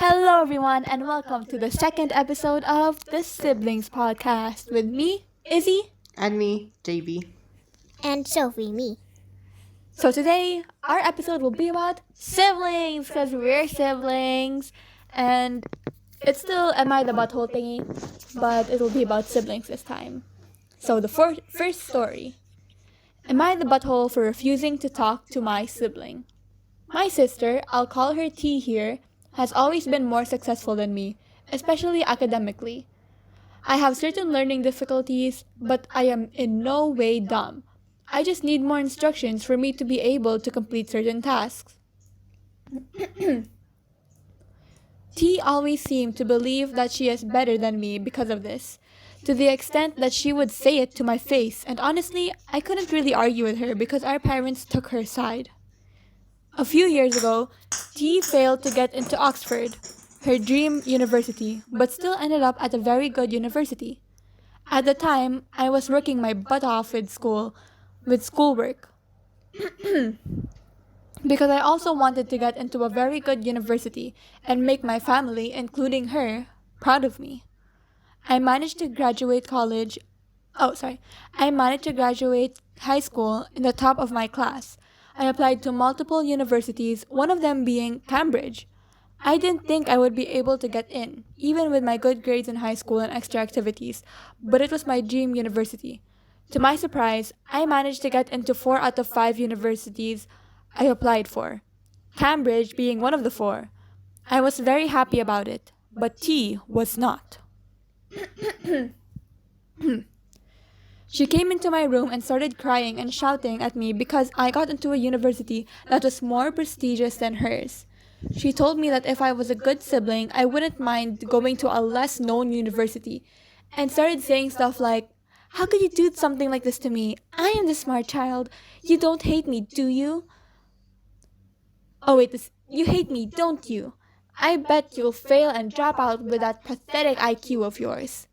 Hello, everyone, and welcome to the second episode of the Siblings podcast with me, Izzy. And me, JB. And Sophie, me. So, today, our episode will be about siblings because we're siblings, and it's still Am I the Butthole thingy, but it'll be about siblings this time. So, the first story. Am I the butthole for refusing to talk to my sibling? My sister, I'll call her T here, has always been more successful than me, especially academically. I have certain learning difficulties, but I am in no way dumb. I just need more instructions for me to be able to complete certain tasks. T always seemed to believe that she is better than me because of this, to the extent that she would say it to my face, and honestly, I couldn't really argue with her because our parents took her side. A few years ago, T failed to get into Oxford, her dream university, but still ended up at a very good university. At the time, I was working my butt off with schoolwork, because I also wanted to get into a very good university and make my family, including her, proud of me. I managed to graduate college. I managed to graduate high school in the top of my class. I applied to multiple universities, one of them being Cambridge. I didn't think I would be able to get in, even with my good grades in high school and extra activities, but it was my dream university. To my surprise, I managed to get into 4 out of 5 universities I applied for, Cambridge being one of the 4. I was very happy about it, but T was not. She came into my room and started crying and shouting at me because I got into a university that was more prestigious than hers. She told me that if I was a good sibling, I wouldn't mind going to a less known university, and started saying stuff like, "How could you do something like this to me? I am the smart child. You don't hate me, do you? Oh wait, you hate me, don't you? I bet you'll fail and drop out with that pathetic IQ of yours."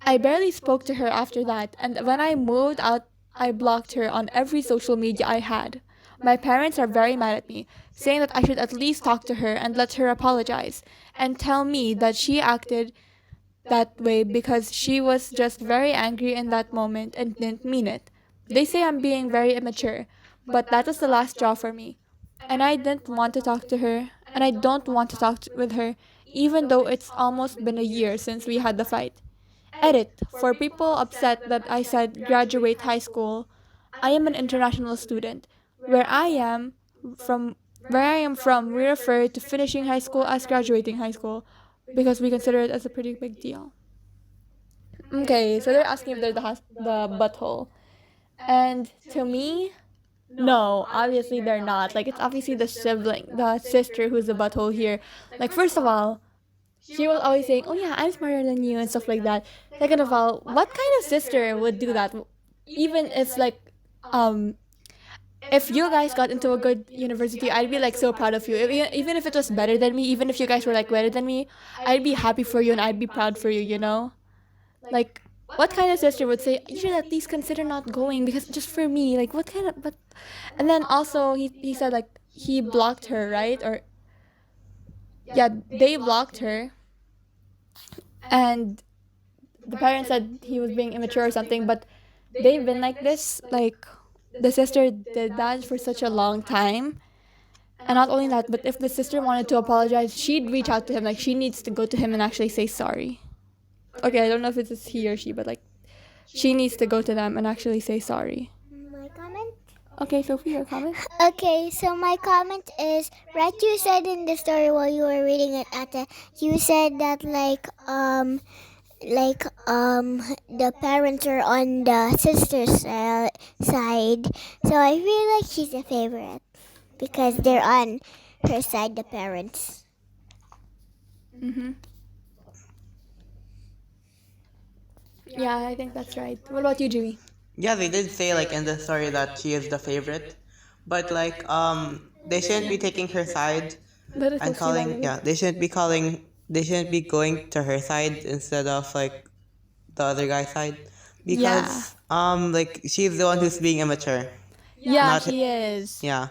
I barely spoke to her after that, and when I moved out, I blocked her on every social media I had. My parents are very mad at me, saying that I should at least talk to her and let her apologize, and tell me that she acted that way because she was just very angry in that moment and didn't mean it. They say I'm being very immature, but that was the last straw for me. And I didn't want to talk to her, and I don't want to talk with her, even though it's almost been a year since we had the fight. Edit. For people upset that I said graduate high school, I am an international student. Where I am from, we refer to finishing high school as graduating high school because we consider it as a pretty big deal. Okay, so they're asking if they're the butthole. And to me, no, obviously they're not. Like, it's obviously the sister who's the butthole here. Like, first of all, she was always saying, "Oh yeah, I'm smarter than you," and stuff like that. Second of all, what kind of sister would do that? Even if um, if you guys got into a good university, I'd be like so proud of you. Even if it was better than me, even if you guys were like better than me, I'd be happy for you and I'd be proud for you. You know, like what kind of sister would say you should at least consider not going because just for me? Like what kind of but? And then also he said like he blocked her, right? Or yeah, they blocked her, and the parents said he was being immature or something, but they've been like this, like the sister did that for such a long time. And not only that, but if the sister wanted to apologize, she'd reach out to him. Like, she needs to go to him and actually say sorry. Okay, I don't know if it's he or she, but like she needs to go to them and actually say sorry. My comment? Okay, Sophie, your comment? Okay, so my comment is, right, you said in the story while you were reading it, Ate, you said that the parents are on the sister's side. So I feel like she's a favorite because they're on her side, the parents. Yeah, I think that's right. What about you, Jimmy? Yeah, they did say like in the story that she is the favorite, but they shouldn't be taking her side That is and so calling. Yeah, they shouldn't be going to her side instead of like the other guy's side Yeah. because like she's the one who's being immature. Yeah, Not she is. yeah.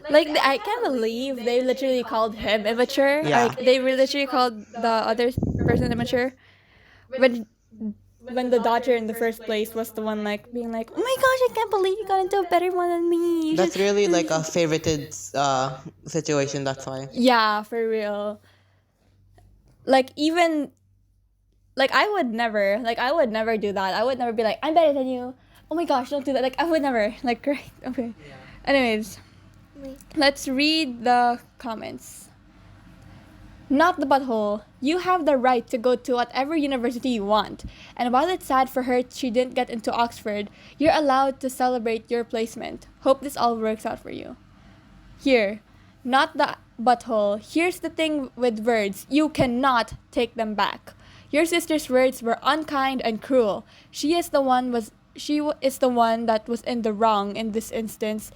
Like I can't believe they literally called him immature. Yeah. Like they literally called the other person immature when the daughter in the first place was the one like being like, oh my gosh, I can't believe you got into a better one than me. You That's should-" really like a favorited situation. That's why. Yeah, for real. Like even like I would never do that. I would never be like, I'm better than you. Oh my gosh, don't do that. Like I would never. Like great. Okay. Anyways, Wait. let's read the comments. Not the butthole. You have the right to go to whatever university you want. And while it's sad for her she didn't get into Oxford, you're allowed to celebrate your placement. Hope this all works out for you. Here, not the butthole. Here's the thing with words. You cannot take them back. Your sister's words were unkind and cruel. She is the one that was in the wrong in this instance,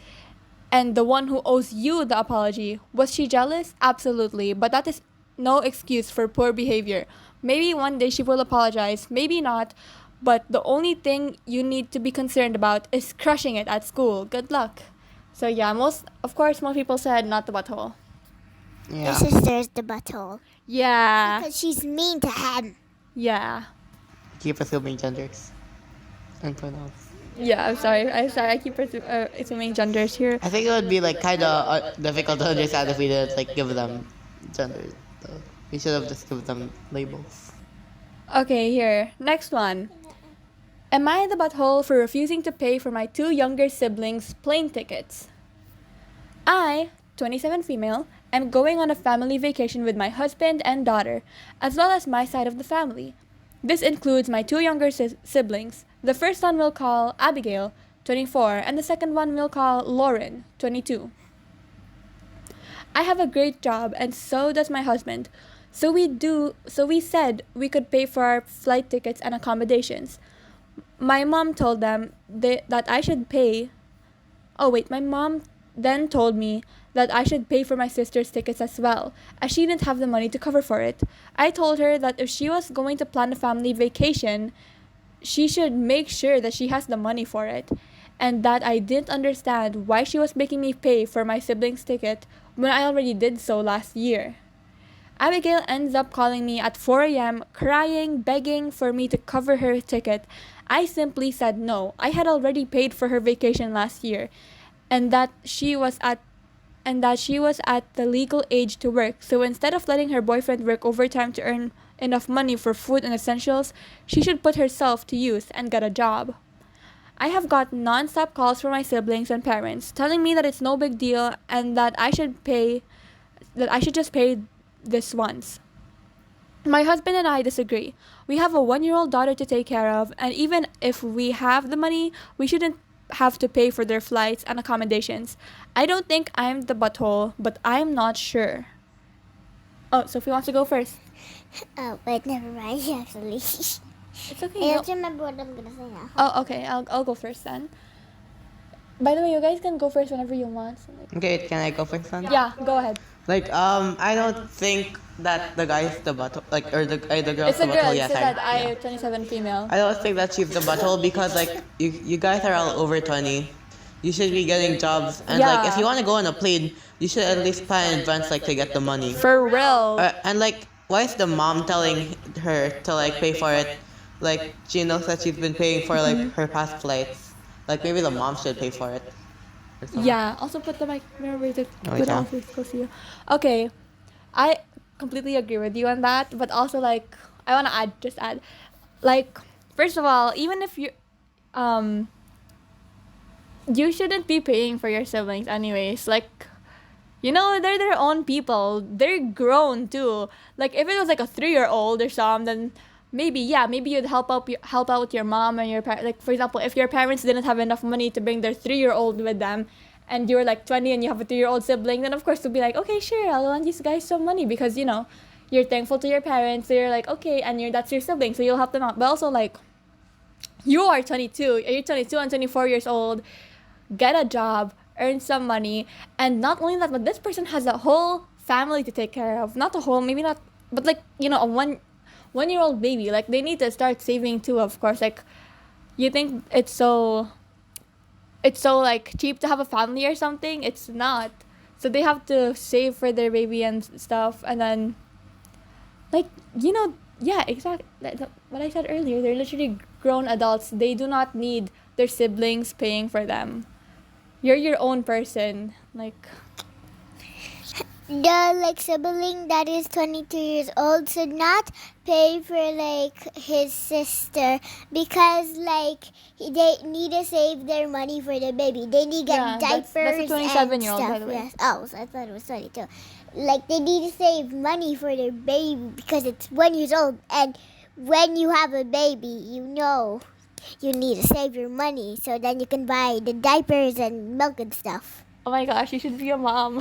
and the one who owes you the apology. Was she jealous? Absolutely, but that is no excuse for poor behavior. Maybe one day she will apologize, maybe not, but the only thing you need to be concerned about is crushing it at school. Good luck. So yeah, most people said not the butthole. The Yeah. sister is the butthole. Yeah. Because she's mean to him. Yeah. Keep assuming genders and pronouns. Yeah, I'm sorry. I keep assuming genders here. I think it would be like kind of difficult to understand if we didn't like give them genders. So we should have just given them labels. Okay, here. Next one. Am I the butthole for refusing to pay for my two younger siblings' plane tickets? I, 27 female, am going on a family vacation with my husband and daughter, as well as my side of the family. This includes my two younger siblings. The first one we'll call Abigail, 24, and the second one we'll call Lauren, 22. I have a great job, and so does my husband. So we said we could pay for our flight tickets and accommodations. My mom told them that I should pay. Oh wait, my mom then told me that I should pay for my sister's tickets as well, as she didn't have the money to cover for it. I told her that if she was going to plan a family vacation, she should make sure that she has the money for it, and that I didn't understand why she was making me pay for my sibling's ticket when I already did so last year. Abigail ends up calling me at 4 a.m., crying, begging for me to cover her ticket. I simply said no. I had already paid for her vacation last year, and that she was at the legal age to work. So instead of letting her boyfriend work overtime to earn enough money for food and essentials, she should put herself to use and get a job. I have got non-stop calls from my siblings and parents telling me that it's no big deal and that I should just pay this once. My husband and I disagree. We have a 1-year-old daughter to take care of, and even if we have the money, we shouldn't have to pay for their flights and accommodations. I don't think I'm the butthole, but I'm not sure. Oh, Sophie wants to go first. Oh, wait, never mind, actually. It's okay. I no- don't remember what I'm gonna say now. Oh, okay. I'll go first then. By the way, you guys can go first whenever you want. So Okay, can I go first then? yeah, go ahead. I don't think that the guy's the butthole, like, or the girl's It's the a girl. butthole. You Yes, said that yeah. I 27 female. I don't think that she's the butthole because like you guys are all over 20. You should be getting jobs, and like if Yeah. you want to go on a plane, you should at least plan in advance, like to get the money. For real. And like, why is the mom telling her to like pay for it? Like she knows that she's been paying for like her past flights. Like maybe the mom should pay for it. or something. Yeah. Also put the mic. Remember to Oh, put yeah. on so close to you. Okay, I completely agree with you on that. But also like I wanna add, like first of all, even if you shouldn't be paying for your siblings anyways. Like, they're their own people. They're grown too. Like if it was like a 3-year-old or something, then maybe you'd help out with your mom and your parents. Like for example, if your parents didn't have enough money to bring their 3-year-old with them, and you're like 20 and you have a 3-year-old sibling, then of course you'll be like, okay, sure, I'll lend these guys some money because you're thankful to your parents. So you're like, okay, and that's your sibling, so you'll help them out. But also like, you're 22 and 24 years old. Get a job, earn some money, and not only that, but this person has a whole family to take care of. Not a whole, maybe not, but like a one-year-old baby. Like they need to start saving too. Of course, like you think it's so like cheap to have a family or something. It's not. So they have to save for their baby and stuff, and then, like, yeah, exactly. What I said earlier, they're literally grown adults. They do not need their siblings paying for them. You're your own person. Like, The sibling that is 22 years old should not pay for his sister because they need to save their money for the baby. They need to Yeah, get that's diapers a and 27-year-old, stuff. by the way. Yes. Oh, so I thought it was 22. They need to save money for their baby because it's 1 years old, and when you have a baby, you need to save your money so then you can buy the diapers and milk and stuff. oh my gosh, you should be a mom.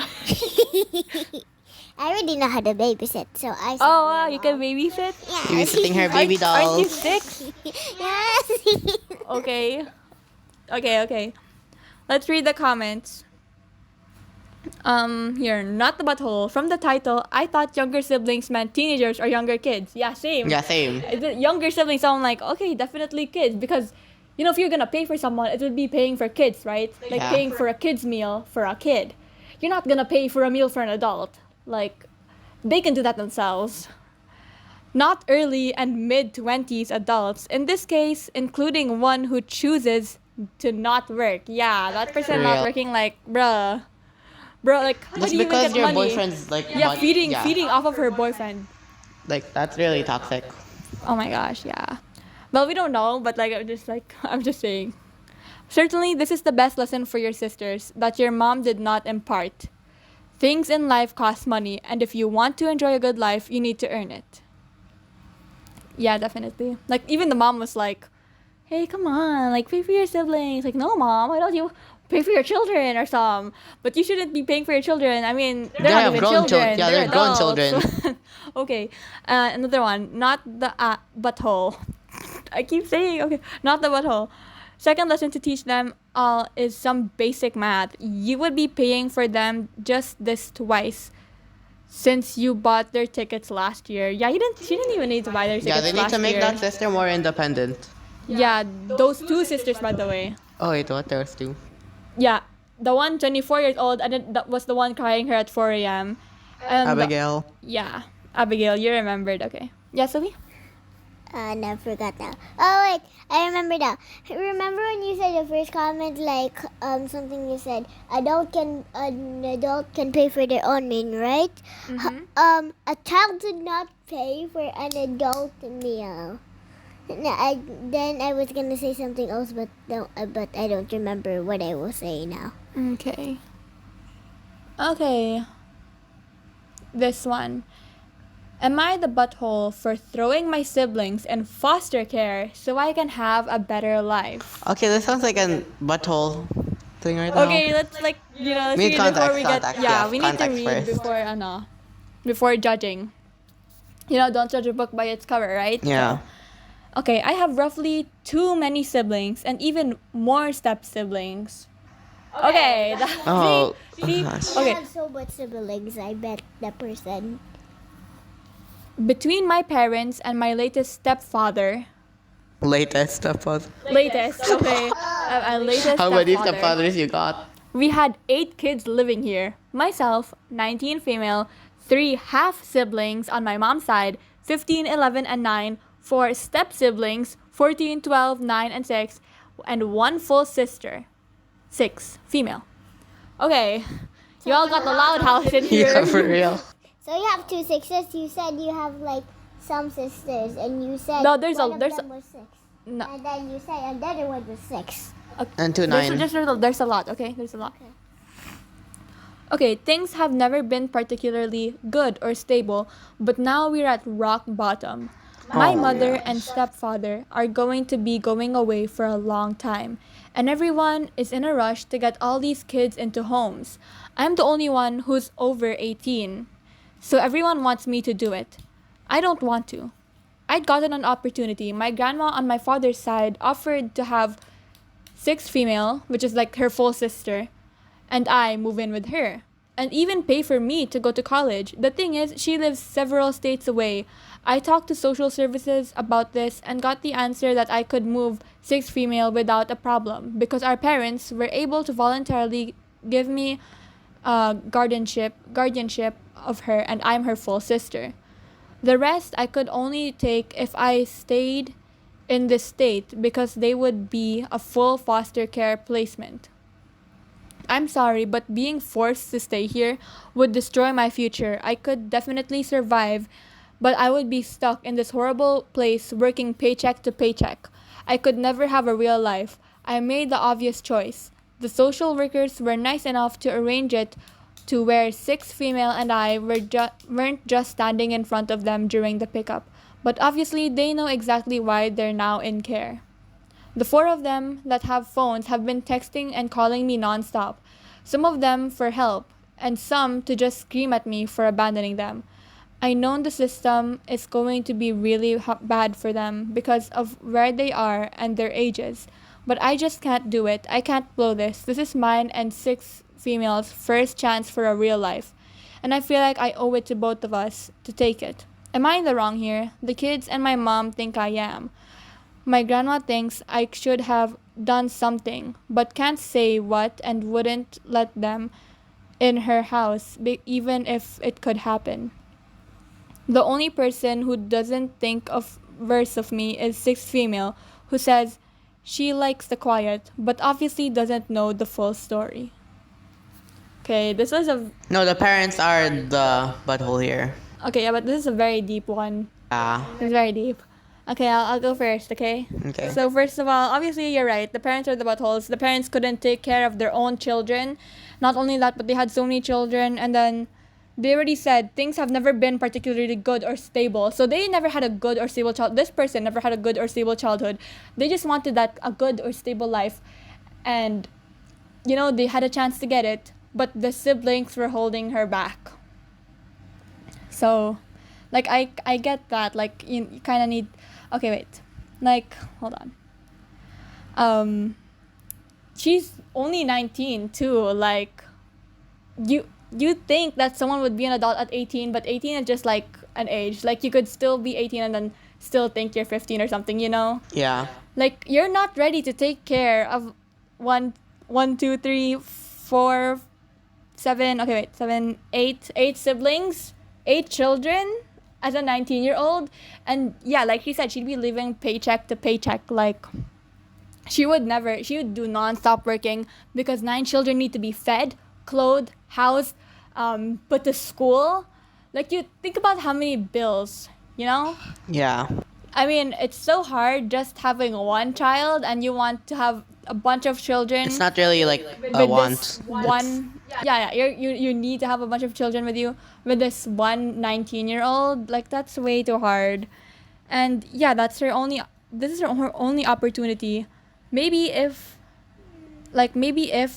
I already know how to babysit, so I. Oh wow, you can babysit? Babysitting her baby Aren't you dolls. 6? Yes. Okay. Okay. Let's read the comments. Here, not the butthole. From the title, I thought younger siblings meant teenagers or younger kids. Yeah, same. Yeah, same. The younger siblings sound like, okay, definitely kids, because if you're gonna pay for someone, it would be paying for kids, right? Like Yeah. paying for a kid's meal for a kid. You're not gonna pay for a meal for an adult. Like, they can do that themselves. Not early and mid-20s adults, in this case, including one who chooses to not work. Yeah, that person not Real. working, like, bruh, like, how Just do you even because get your money? boyfriend's like Yeah, money- feeding off of her boyfriend. Like that's really toxic. Oh my gosh, yeah. Well, we don't know, but I'm just saying. Certainly, this is the best lesson for your sisters that your mom did not impart. Things in life cost money, and if you want to enjoy a good life, you need to earn it. Yeah, definitely. Like, even the mom was like, hey, come on, like, pay for your siblings. Like, no, mom, why don't you pay for your children or some? But you shouldn't be paying for your children. I mean, they're They not have even grown children. yeah, they're grown adults. children. Okay, another one. Not the butthole. I keep saying, okay, not the butthole. Second lesson to teach them all is some basic math. You would be paying for them just this twice since you bought their tickets last year. Yeah, she didn't even need to buy their tickets Yeah, they need last to make year. that sister more independent. Yeah, those two sisters, by the way. Oh wait, what those two? Yeah, the one 24 years old, and then that was the one crying her at 4 a.m. And Abigail. yeah, Abigail, you remembered. Okay. Yeah, Sophie? I forgot now. Oh wait, I remember now. Remember when you said the first comment, something you said, an adult can pay for their own meal, right? Mm-hmm. A child should not pay for an adult meal. Then I was gonna say something else, but I don't remember what I was saying now. Okay. Okay. This one. Am I the butthole for throwing my siblings in foster care so I can have a better life? Okay, this sounds like a butthole thing right now. Okay, let's let's We need read before context, we context, get. Yeah, yes, we need to context read first. before judging. Don't judge a book by its cover, right? Yeah. Okay, I have roughly too many siblings and even more step siblings. Okay. Oh, see? gosh. Okay. I have so much siblings. I bet the person. Between my parents and my latest stepfather. Latest stepfather. Latest, okay. Latest How many stepfather. stepfathers you got? We had 8 kids living here. Myself, 19 female, 3 half siblings on my mom's side, 15, 11, and 9, 4 step siblings, 14, 12, 9, and 6, and 1 full sister, 6 female. Okay, you all got the loud house in here. Yeah, for real. So you have 2 sisters. You said you have some sisters, and you said No, there's one a- of there's them a- was 6, No, and then you said another one was 6. And 2 9. there's a lot, okay? There's a lot. Okay, things have never been particularly good or stable, but now we're at rock bottom. My Oh, mother yeah. and stepfather are going to be going away for a long time, and everyone is in a rush to get all these kids into homes. I'm the only one who's over 18, so everyone wants me to do it. I don't want to. I'd gotten an opportunity. My grandma on my father's side offered to have 6 female, which is like her full sister, and I move in with her, and even pay for me to go to college. The thing is, she lives several states away. I talked to social services about this and got the answer that I could move 6 female without a problem because our parents were able to voluntarily give me guardianship of her, and I'm her full sister. The rest I could only take if I stayed in this state because they would be a full foster care placement. I'm sorry, but being forced to stay here would destroy my future. I could definitely survive, but I would be stuck in this horrible place working paycheck to paycheck. I could never have a real life. I made the obvious choice. The social workers were nice enough to arrange it to where six female and I weren't just standing in front of them during the pickup, but obviously they know exactly why they're now in care. The four of them that have phones have been texting and calling me nonstop, some of them for help, and some to just scream at me for abandoning them. I know the system is going to be really bad for them because of where they are and their ages, but I just can't do it. I can't blow this. This is mine and six females' first chance for a real life, and I feel like I owe it to both of us to take it. Am I in the wrong here? The kids and my mom think I am. My grandma thinks I should have done something, but can't say what and wouldn't let them in her house, even if it could happen. The only person who doesn't think of worse of me is six female, who says she likes the quiet, but obviously doesn't know the full story. Okay, this was a No, the parents are the butthole here. okay, yeah, but this is a very deep one. Ah, It's very deep. Okay, I'll go first, okay? okay. So, first of all, obviously, you're right. The parents are the buttholes. The parents couldn't take care of their own children. Not only that, but they had so many children. And then they already said things have never been particularly good or stable. So, they never had a good or stable child. This person never had a good or stable childhood. They just wanted that a good or stable life. And, you know, they had a chance to get it. But the siblings were holding her back. So, like, I get that. Like, you kind of need. Okay, wait. Like, hold on. She's only 19 too. Like, you think that someone would be an adult at 18, but 18 is just like an age. Like, you could still be 18 and then still think you're 15 or something, you know? Yeah. Like, you're not ready to take care of one, two, three, four, seven. Okay, wait, seven, eight siblings, eight children as a 19-year-old. And yeah, like she said, she'd be living paycheck to paycheck. Like, she would do non-stop working because 9 children need to be fed, clothed, housed, put to school. Like, you think about how many bills, you know? Yeah. I mean, it's so hard just having one child and you want to have a bunch of children. It's not really like a with want. this one. Yeah, you need to have a bunch of children with you. With this one 19-year-old, like, that's way too hard. And yeah, this is her only opportunity. Maybe if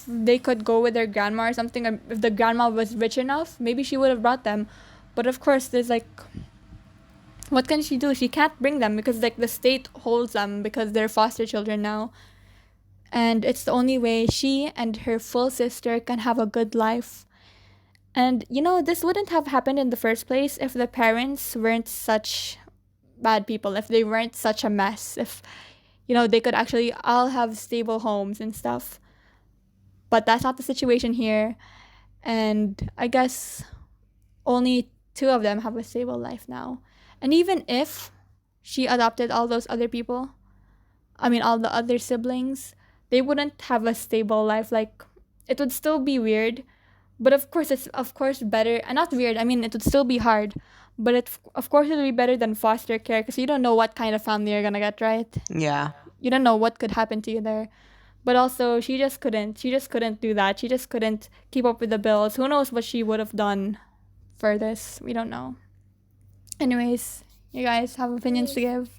they could go with their grandma or something, or if the grandma was rich enough, maybe she would have brought them. But of course, there's like, what can she do? She can't bring them because like the state holds them because they're foster children now. And it's the only way she and her full sister can have a good life. And you know, this wouldn't have happened in the first place if the parents weren't such bad people, if they weren't such a mess, if, you know, they could actually all have stable homes and stuff. But that's not the situation here. And I guess only 2 of them have a stable life now. And even if she adopted all those other people, all the other siblings, they wouldn't have a stable life. Like, it would still be weird, but of course it's better. And not weird, it would still be hard, but of course it would be better than foster care because you don't know what kind of family you're gonna get, right? Yeah. You don't know what could happen to you there. But also, she just couldn't do that. She just couldn't keep up with the bills. Who knows what she would have done for this? We don't know. Anyways, you guys have opinions to give?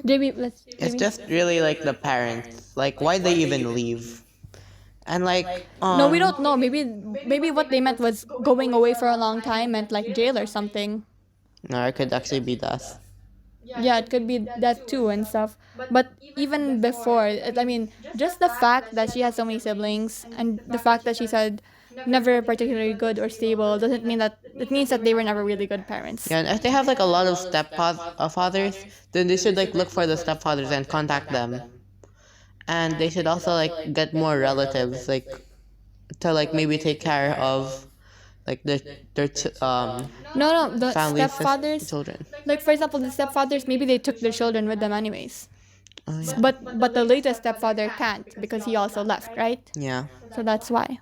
It's just really like the parents. Like, why they even leave? And like, No, we don't know. Maybe what they meant was going away for a long time meant like jail or something. No, it could actually be thus. Yeah, it could be that too and stuff. But even before, just the fact that she has so many siblings and the fact that she said never particularly good or stable doesn't mean that it means that they were never really good parents. Yeah, and if they have like a lot of fathers, then they should like look for the stepfathers and contact them. And they should also like get more relatives. Like, to like maybe take care of like their No, the family stepfathers, children. like for example, the stepfathers, maybe they took their children with them anyways. Oh yeah. But the latest stepfather can't because he also left, right? Yeah. So that's why.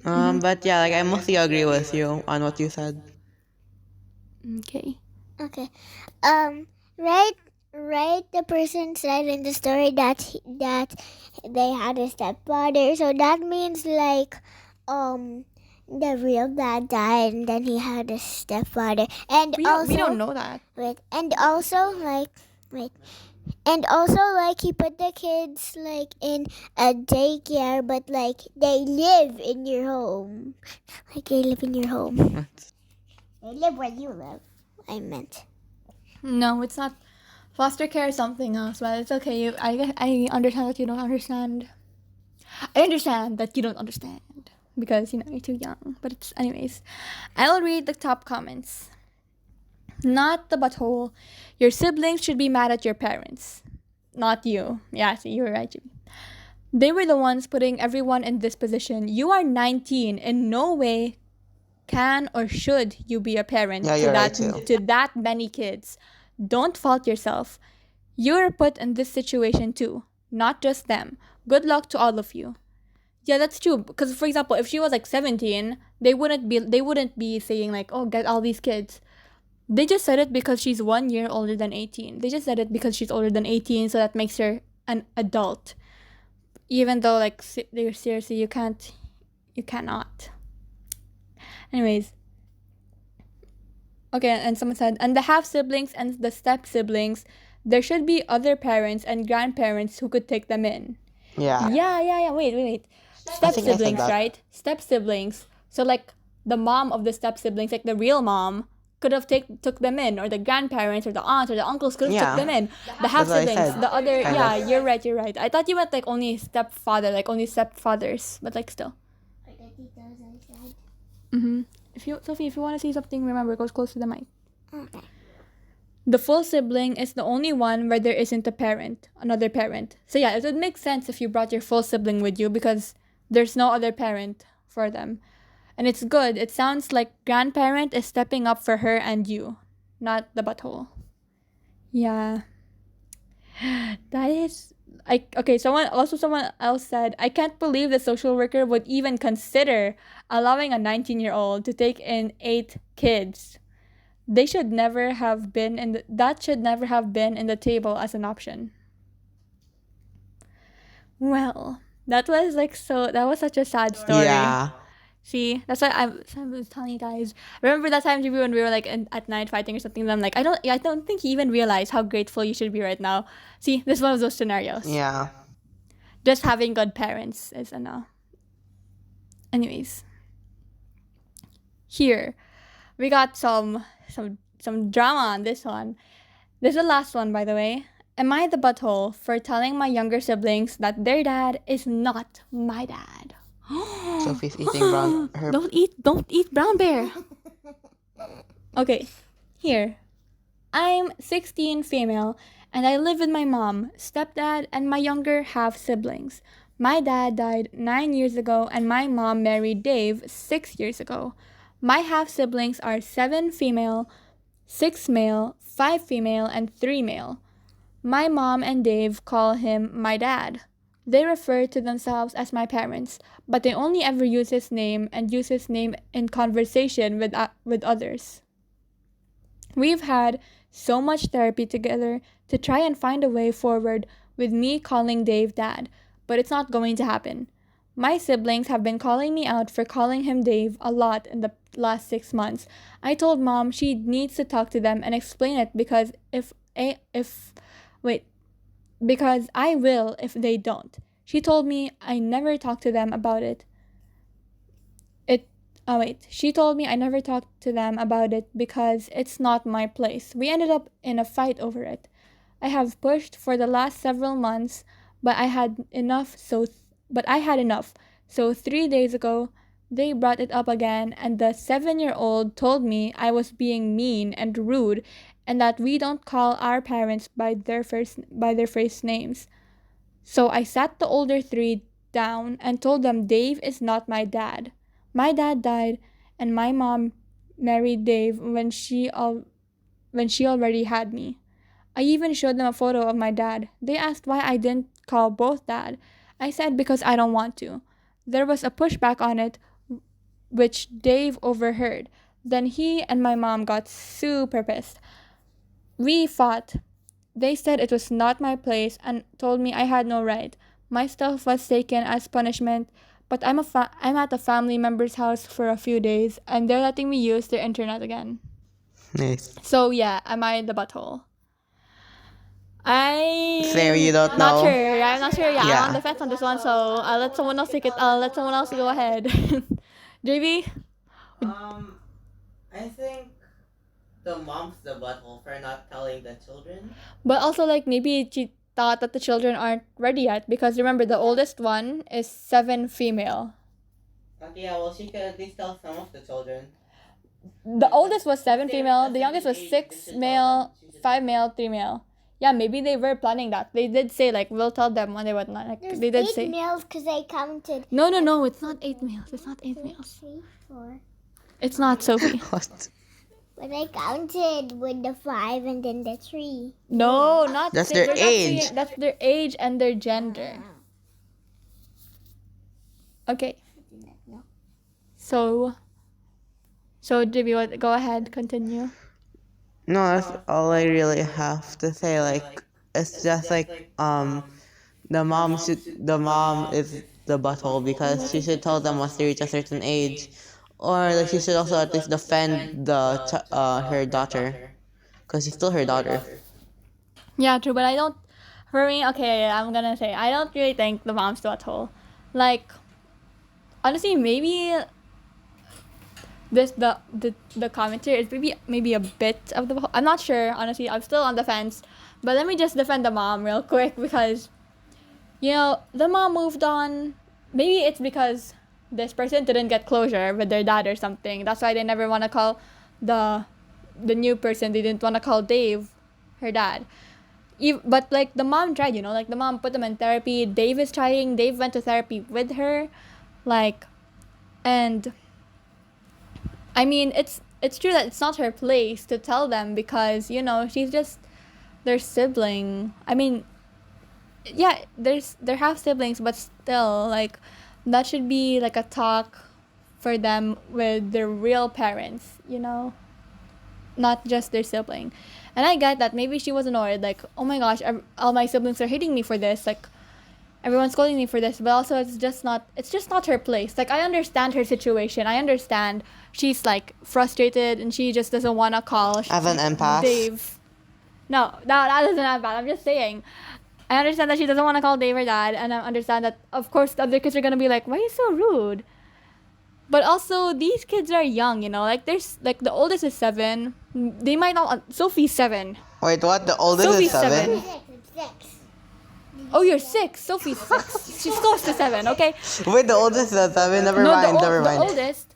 But yeah, like I mostly agree with you on what you said. Okay. Okay. Right. Right. The person said in the story that that they had a stepfather, so that means like, the real dad died, and then he had a stepfather, and We don't know that. wait, and also like wait, and also like he put the kids like in a daycare, but like they live in your home, like they live in your home. They live where you live. I meant. No, it's not. Foster care is something else, but it's okay. I understand that you don't understand. I understand that you don't understand because you're too young. But it's anyways. I'll read the top comments. Not the butthole. Your siblings should be mad at your parents, not you. Yeah, see, you were right, Jimmy. They were the ones putting everyone in this position. You are 19. In no way can or should you be a parent Yeah, to you're right that too. to that many kids. Don't fault yourself. You're put in this situation too, not just them. Good luck to all of you. Yeah, that's true. Because for example, if she was like 17, they wouldn't be saying like, "Oh, get all these kids." They just said it because she's 1 year older than 18. They just said it because she's older than 18, so that makes her an adult. Even though like seriously, you cannot. Anyways, okay, and someone said, and the half siblings and the step siblings, there should be other parents and grandparents who could take them in. Yeah. Yeah. Wait. I Step think I said siblings, that. right? Step siblings. So like the mom of the step siblings, like the real mom, could have took them in, or the grandparents or the aunts or the uncles could have Yeah. took them in. The half That's what I siblings, said, the other, kind yeah, of. you're right. I thought you meant like only stepfather, like only stepfathers, but like still. If you Sophie, if you want to say something, remember, go close to the mic. Okay. The full sibling is the only one where there isn't another parent. So yeah, it would make sense if you brought your full sibling with you because there's no other parent for them. And it's good. It sounds like grandparent is stepping up for her and you, not the butthole. Yeah. That is someone else said, I can't believe the social worker would even consider allowing a 19-year-old to take in 8 kids. They should never have been that should never have been in the table as an option. Well, that was such a sad story. Yeah. See, that's why I was telling you guys. Remember that time, Jimmy, when we were like at night fighting or something? And I'm like, I don't think you even realize how grateful you should be right now. See, this is one of those scenarios. Yeah. Just having good parents is enough. Anyways, here we got some drama on this one. This is the last one, by the way. Am I the butthole for telling my younger siblings that their dad is not my dad? Sophie's eating brown herb. Don't eat brown bear. Okay, here. I'm 16, female, and I live with my mom, stepdad, and my younger half siblings. My dad died 9 years ago, and my mom married Dave 6 years ago. My half siblings are 7 female, 6 male, 5 female, and 3 male. My mom and Dave call him my dad. They refer to themselves as my parents, but they only ever use his name in conversation with others. We've had so much therapy together to try and find a way forward with me calling Dave dad, but it's not going to happen. My siblings have been calling me out for calling him Dave a lot in the last 6 months. I told mom she needs to talk to them and explain it because because I will if they don't. She told me I never talked to them about it. She told me I never talked to them about it because it's not my place. We ended up in a fight over it. I have pushed for the last several months, but I had enough. So 3 days ago, they brought it up again, and the 7-year-old told me I was being mean and rude, and that we don't call our parents by their first names. So I sat the older 3 down and told them Dave is not my dad. My dad died, and my mom married Dave when she already had me. I even showed them a photo of my dad. They asked why I didn't call both dad. I said because I don't want to. There was a pushback on it, which Dave overheard. Then he and my mom got super pissed. We fought. They said it was not my place and told me I had no right. My stuff was taken as punishment, but I'm at a family member's house for a few days, and they're letting me use their internet again. Nice. So yeah, am I the butthole? Same, you don't Not know. sure. I'm not sure. Yeah, Yeah. I'm on the fence on this one, so I'll let someone else take it. I'll let someone else go ahead. JV? I think the mom's the butthole for not telling the children. But also, like, maybe she thought that the children aren't ready yet, because remember, the oldest one is 7 female. Okay, yeah, well, she could at least tell some of the children. The oldest was 7 female, the youngest was 6 male, 5 male, 3 male. Yeah, maybe they were planning that. They did say, like, we'll tell them when they went. Like, There's they did 8 say. males because I counted. No, it's not 8 males. It's not 8 males. 3, 4. It's not, Sophie. What? But I counted with the 5 and then the 3. No, not That's say- their we're not saying- age. That's their age and their gender. Okay. So, Jibby, go ahead, continue. No, that's all I really have to say. Like, it's just like the mom is the butthole because she should tell them once they reach a certain age, or like she should also at least defend her daughter, because she's still her daughter. Yeah, true, but I don't. For me, okay, I'm gonna say I don't really think the mom's the butthole. Like, honestly, maybe the commenter is maybe a bit of the. I'm not sure, honestly. I'm still on the fence, but let me just defend the mom real quick because, the mom moved on. Maybe it's because this person didn't get closure with their dad or something. That's why they never want to call the new person. They didn't want to call Dave her dad. But like the mom tried, like the mom put them in therapy. Dave is trying. Dave went to therapy with her, like, and I mean it's true that it's not her place to tell them because she's just their sibling. I mean, yeah, they're half siblings, but still, like, that should be like a talk for them with their real parents, not just their sibling. And I get that maybe she was annoyed, like, oh my gosh, all my siblings are hating me for this, like, everyone's scolding me for this, but also it's just not her place. Like, I understand her situation. I understand she's like frustrated and she just doesn't want to call Have an empath. Dave. No, that doesn't have bad. I'm just saying. I understand that she doesn't want to call Dave her dad, and I understand that, of course, the other kids are going to be like, why are you so rude? But also, these kids are young, like, there's, like, the oldest is 7. They might not, Sophie's 7. Wait, what? The oldest Sophie's is 7? 6. Oh, you're 6. Sophie's 6. She's close to 7, okay? Wait, the oldest is 7? Never mind. The oldest,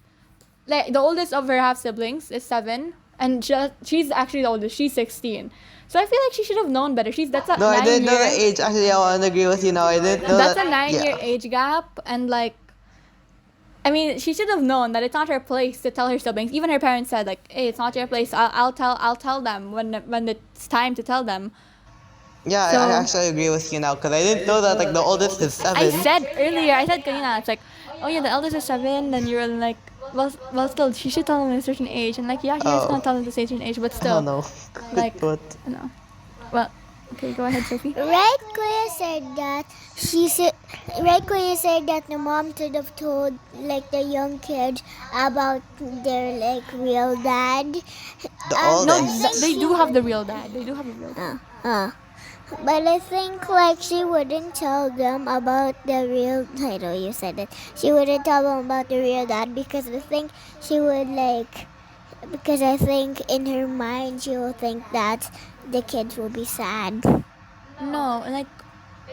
like, the oldest of her half-siblings is 7, and she's actually the oldest. She's 16. So I feel like she should have known better. That's a No, I didn't know the 9-year. age. Actually, I want to agree with you now. I didn't know That's that. a 9-year Yeah. age gap, and like, I mean, she should have known that it's not her place to tell her siblings. Even her parents said, like, hey, it's not your place. I'll tell them when it's time to tell them. Yeah, So- I actually agree with you now because I didn't know that like the oldest is 7. I said earlier, kanina, it's like, oh yeah, the eldest is 7, then you're like, well, still, she should tell them at a certain age. And like, yeah, she is Oh. gonna tell them at a certain age, but I still, don't know. like, What? I know. Well, okay, go ahead, Sophie. Right, Claire said that the mom should have told like the young kids about their like real dad. The No, oldest. they do have the real dad. They do have the real dad. But I think like she wouldn't tell them about the real. I know you said it. She wouldn't tell them about the real dad because I think she would like. Because I think in her mind she will think that the kids will be sad. No, like,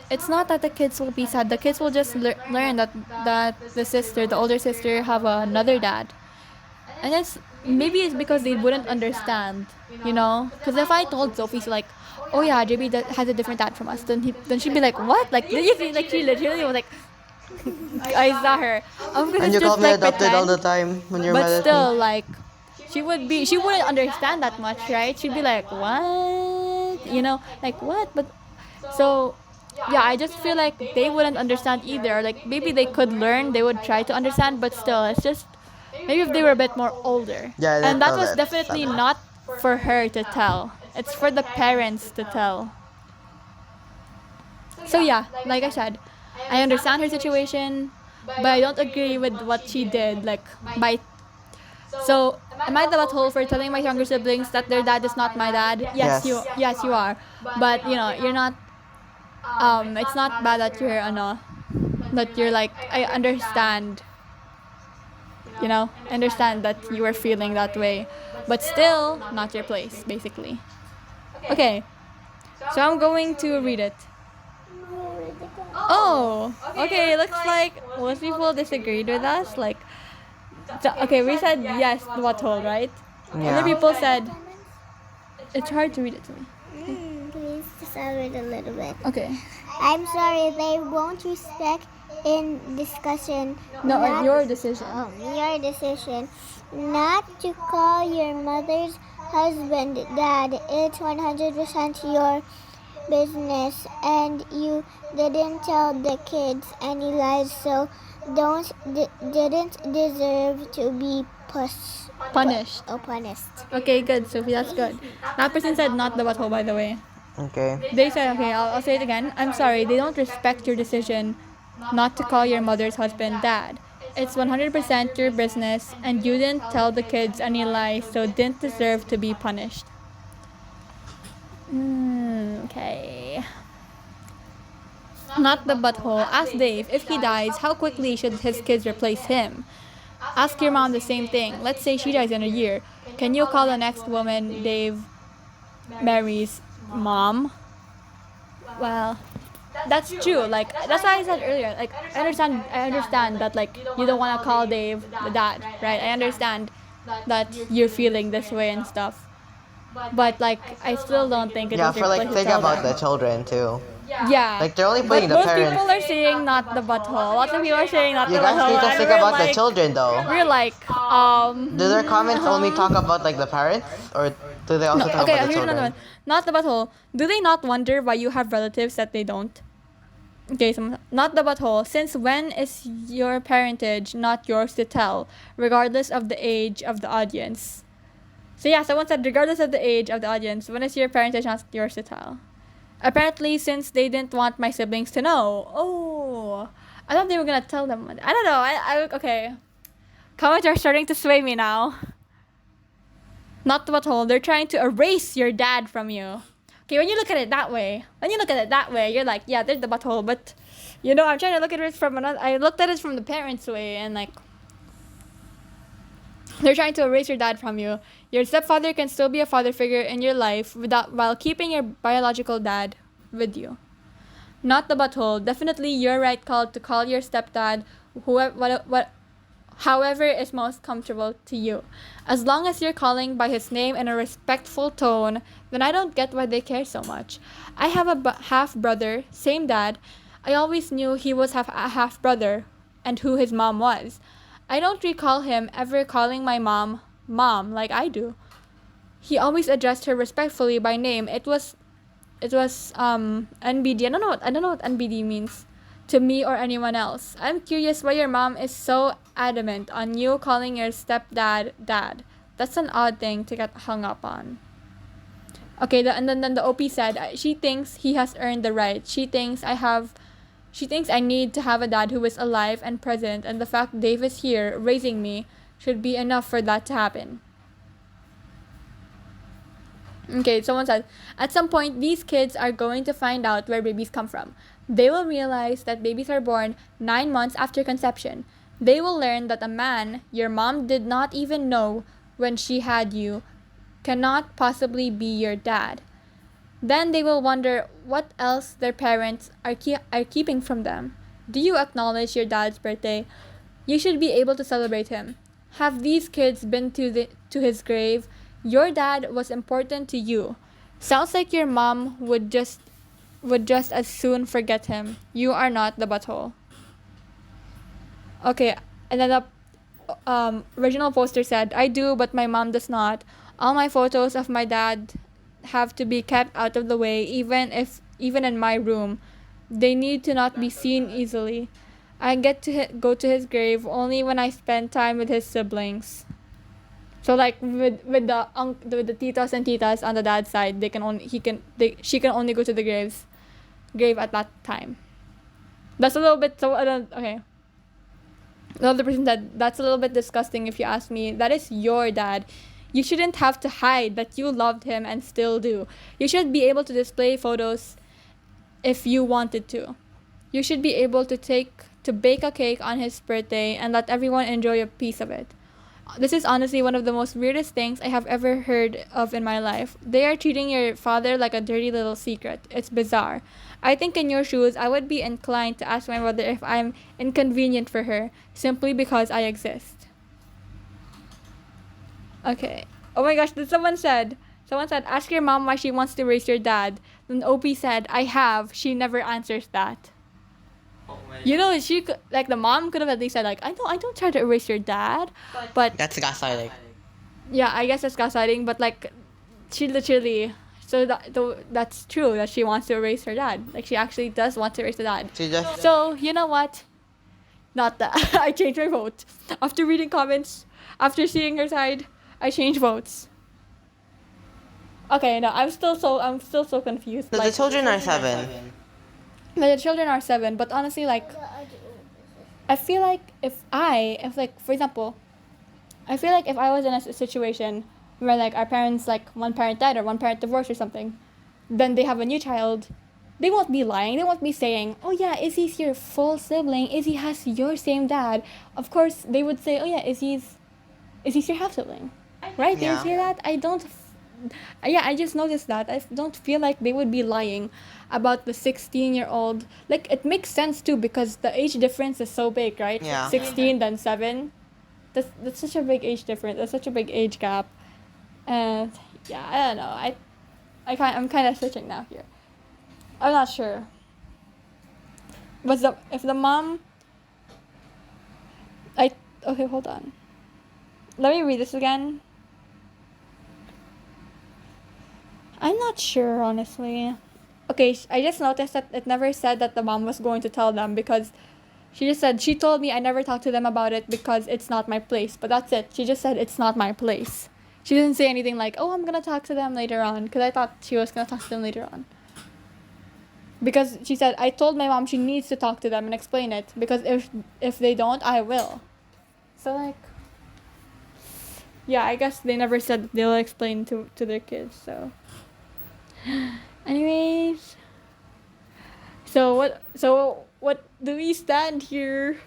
it's not that the kids will be sad. The kids will just learn that the older sister, have another dad, and maybe it's because they wouldn't understand, Because if I told Sophie, like, oh yeah, JB has a different dad from us, then she'd be like, what? Like, did you see? Like, she literally was like, I saw her. Because And it's you just call me like adopted all the pretend. time when you're But mad at still, me. like, she wouldn't understand that much, right? She'd be like, what? You know, like, what? But, so, yeah, I just feel like they wouldn't understand either. Like, maybe they could learn, they would try to understand, but still, it's just, maybe if they were a bit more older. Yeah, And that no, was that's definitely not for her to tell, it's for the parents to tell. So yeah, like I said, I understand her situation, but I don't agree with what she did. Like by so, am I the butthole for telling my younger siblings that their dad is not my dad? Yes. Yes you are. But you know, you're not. It's not bad that you're that you're like I understand. You know, understand that you were feeling that way, but still not your place, basically. Okay, so I'm going to read it. Oh, okay. Looks like most people disagreed with us. Like, okay, we said yes, the butthole, right? Other Yeah. people said it's hard to read it to me. Please just read a little bit. Okay. I'm sorry they won't respect in discussion. No, not, your decision. your decision not to call your mother's husband dad. It's 100% your business, and you didn't tell the kids any lies, so didn't deserve to be Punished. punished. Okay, good, Sophie. That's good. That person said not the butthole, by the way. Okay. They said, okay, I'll say it again. I'm sorry, they don't respect your decision not to call your mother's husband dad. It's 100% your business, and you didn't tell the kids any lies, so didn't deserve to be punished. Okay. Not the butthole. Ask Dave, if he dies, how quickly should his kids replace him? Ask your mom the same thing. Let's say she dies in a year. Can you call the next woman Dave marries mom? Well, that's true. Like that's why I said earlier. Like I understand that like you don't want to call Dave the dad, right? I understand that you're feeling this way and stuff. But like I still don't think it Yeah, was your for place like to think tell about the them. children too. Yeah. Like they're only But putting the most parents. people are saying not the butthole. Lots of people are saying not You the guys butthole. need to And think we're about the like, children though. we're like, Do their comments only talk about like the parents, or do they also No, talk okay, about the here's another children? one. Not the butthole. Do they not wonder why you have relatives that they don't? Okay, so not the butthole. Since when is your parentage not yours to tell, regardless of the age of the audience? So yeah, someone said regardless of the age of the audience, when is your parentage not yours to tell? Apparently, since they didn't want my siblings to know. Oh, I thought they were gonna tell them. I don't know. Okay. Comments are starting to sway me now. Not the butthole. They're trying to erase your dad from you. Okay, when you look at it that way, you're like, yeah, there's the butthole. But, you know, I'm trying to look at it from another. I looked at it from the parents' way, and like, they're trying to erase your dad from you. Your stepfather can still be a father figure in your life while keeping your biological dad with you. Not the butthole. Definitely your right call to call your stepdad however is most comfortable to you. As long as you're calling by his name in a respectful tone, then I don't get why they care so much. I have a half brother, same dad. I always knew he was a half brother and who his mom was. I don't recall him ever calling my mom like I do. He always addressed her respectfully by name. It was NBD. I don't know what NBD means to me or anyone else. I'm curious why your mom is so adamant on you calling your stepdad dad. That's an odd thing to get hung up on. Okay, and then the OP said she thinks he has earned the right. She thinks I need to have a dad who is alive and present, and the fact Dave is here raising me should be enough for that to happen. Okay, someone said, at some point, these kids are going to find out where babies come from. They will realize that babies are born 9 months after conception. They will learn that a man your mom did not even know when she had you cannot possibly be your dad. Then they will wonder what else their parents are keeping from them. Do you acknowledge your dad's birthday? You should be able to celebrate him. Have these kids been to his grave? Your dad was important to you. Sounds like your mom would just as soon forget him. You are not the butthole. Okay, and then the original poster said, "I do, but my mom does not. All my photos of my dad have to be kept out of the way, even in my room. They need to not be seen easily. I get to go to his grave only when I spend time with his siblings." So like with the titos and titas on the dad's side, she can only go to the grave at that time. That's a little bit okay. The other person said, "That's a little bit disgusting if you ask me. That is your dad. You shouldn't have to hide that you loved him and still do. You should be able to display photos if you wanted to. You should be able to bake a cake on his birthday and let everyone enjoy a piece of it. This is honestly one of the most weirdest things I have ever heard of in my life. They are treating your father like a dirty little secret. It's bizarre. I think in your shoes, I would be inclined to ask my mother if I'm inconvenient for her, simply because I exist." Okay. Oh my gosh, someone said, "Ask your mom why she wants to raise your dad." Then OP said, "I have. She never answers that." You know, the mom could have at least said like, I don't try to erase your dad, but That's gaslighting. yeah, I guess that's gaslighting, but like, she literally, that's true that she wants to erase her dad. Like, she actually does want to erase the dad. She just So, you know what? Not that. I changed my vote. After reading comments, after seeing her side, I changed votes. Okay, no, I'm still so confused. the children are 7. The children are 7, but honestly, like, I feel like if like, for example, I feel like if I was in a situation where like our parents, like one parent died or one parent divorced or something, then they have a new child, they won't be lying. They won't be saying, "Oh yeah, Izzy's your full sibling. Izzy has your same dad." Of course, they would say, "Oh yeah, Izzy's your half sibling." Right? Yeah. Did you hear that? I just noticed that. I don't feel like they would be lying about the 16-year-old. Like, it makes sense too because the age difference is so big, right? Yeah. 16 then 7. That's such a big age difference. That's such a big age gap. And yeah, I don't know. I'm kind of switching now here. I'm not sure. But if the mom, okay, hold on. Let me read this again. I'm not sure, honestly. Okay, I just noticed that it never said that the mom was going to tell them because she just said, "She told me I never talked to them about it because it's not my place." But that's it. She just said, "It's not my place." She didn't say anything like, "Oh, I'm going to talk to them later on," because I thought she was going to talk to them later on. Because she said, "I told my mom she needs to talk to them and explain it because if they don't, I will." So, like, yeah, I guess they never said they'll explain to their kids, so. Anyways, so what do we stand here?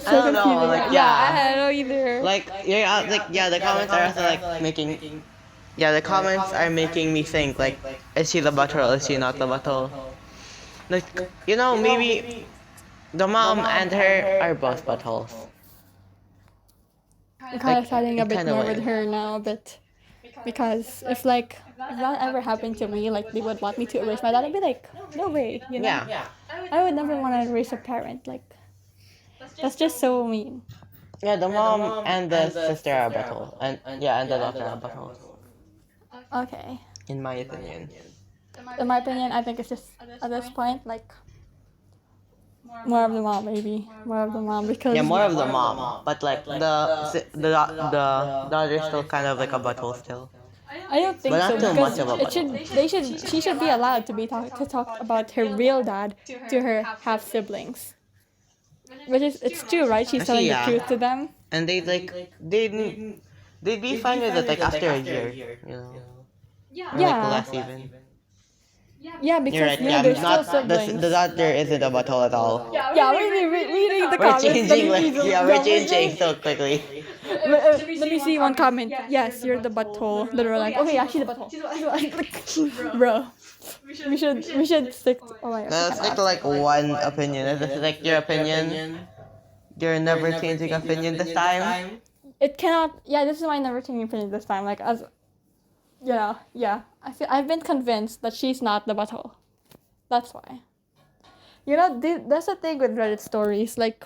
I don't know, confusing. like, I don't know either. The comments are also like making. Yeah, the comments are making me think like, is she the butthole? Is she not the butthole? Like, maybe the mom and her are both buttholes. I'm kind of siding a bit kinda more weird. with her now a bit. Because if that ever happened to me, like they would want me to erase my dad, I'd be like, no way, you know? Yeah. I would never want to erase a parent. Like, that's just so mean. Yeah, the mom and the sister are butthole, and the daughter are buttholes, Okay. in my opinion. In my opinion, I think it's just at this point, like, more of the mom, maybe. More of the mom because. Yeah, more of the mom, but like the daughter's still kind of like a butthole still. I don't think But so not too because much of a she should be allowed to talk about her real dad to her half siblings. Which is it's true, right? She's telling Actually, the yeah. truth to them. And they'd be fine with it like after a year, Or like Yeah. less even. Yeah, because You're right. you know, they're still Not siblings. the daughter isn't a butthole at all. Yeah, reading the We're comments. changing we're changing changing. so quickly. Let me see one comment. Yes, you're the butthole. Then we're like, okay, yeah, she's the butthole. Bro, we should stick. Oh my No, gosh. stick to like one opinion. If it's like your opinion, you're never changing opinion this time. It cannot. Yeah, this is my never changing opinion this time. Like as, yeah. I've been convinced that she's not the butthole. That's why. You know, that's the thing with Reddit stories. Like,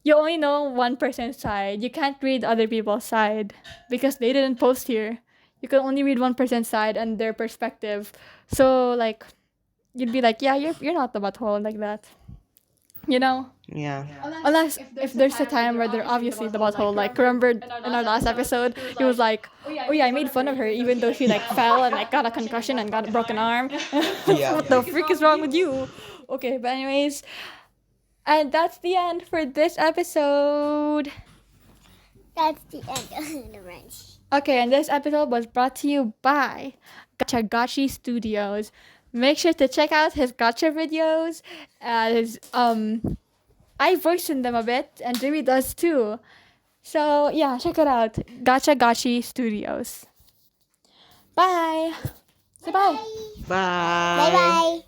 you only know one person's side. You can't read other people's side because they didn't post here. You can only read one person's side and their perspective. So like, you'd be like, yeah, you're not the butthole like that. You know? Yeah. Unless if there's a time where they're obviously the butthole. Like, remember in our last episode, he was like, oh yeah, I made fun of her even though she like fell and like got a concussion and got a broken arm. Yeah. What the freak is wrong with you? Okay, but anyways, and that's the end for this episode. That's the end of the wrench. Okay, and this episode was brought to you by Gachi Studios. Make sure to check out his gacha videos. As I voiced in them a bit, and Jimmy does too. So yeah, check it out. Gachi Studios. Bye. Say bye. Bye. Bye bye.